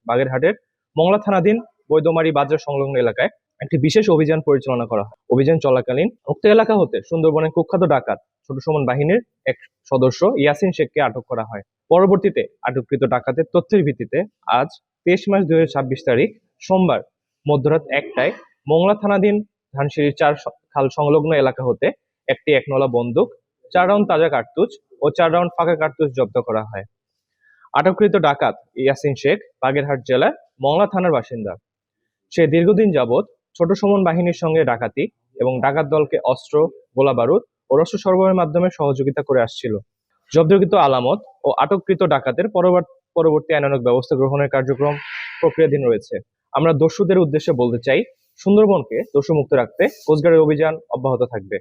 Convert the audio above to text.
বাগেরহাটের মংলা থানাধীন বৈদ্যমারী বাজার সংলগ্ন এলাকায় একটি বিশেষ অভিযান পরিচালনা করা হয়। অভিযান চলাকালীন উক্ত এলাকা হতে সুন্দরবনের কুখ্যাত ডাকাত ছোট সুমন বাহিনীর এক সদস্য ইয়াসিন শেখকে আটক করা হয়। পরবর্তীতে আটককৃত ডাকাতের তথ্যের ভিত্তিতে আজ 23 মার্চ 2026 তারিখ সোমবার মধ্যরাত 1টায় মংলা থানাধীন ধানসিঁড়ির 4 খাল সংলগ্ন এলাকা হতে একটি 1 নলা বন্দুক, 4 রাউন্ড তাজা কার্তুজ ও 4 রাউন্ড ফাঁকা কার্তুজ জব্দ করা হয়। আটককৃত ডাকাত ইয়াসিন শেখ বাগেরহাট জেলার মংলা থানার বাসিন্দা। সে দীর্ঘদিন যাবৎ ছোট সুমন বাহিনীর সঙ্গে ডাকাতি এবং ডাকাত দলকে অস্ত্র, গোলাবারুদ ও রসদ সরবরাহের মাধ্যমে সহযোগিতা করে আসছিল। জব্দকৃত আলামত ও আটককৃত ডাকাতের পরবর্তী আইনানুগ ব্যবস্থা গ্রহণের কার্যক্রম প্রক্রিয়াধীন রয়েছে। আমরা দস্যুদের উদ্দেশ্যে বলতে চাই, সুন্দরবনকে দস্যুমুক্ত রাখতে কোস্টগার্ডের অভিযান অব্যাহত থাকবে।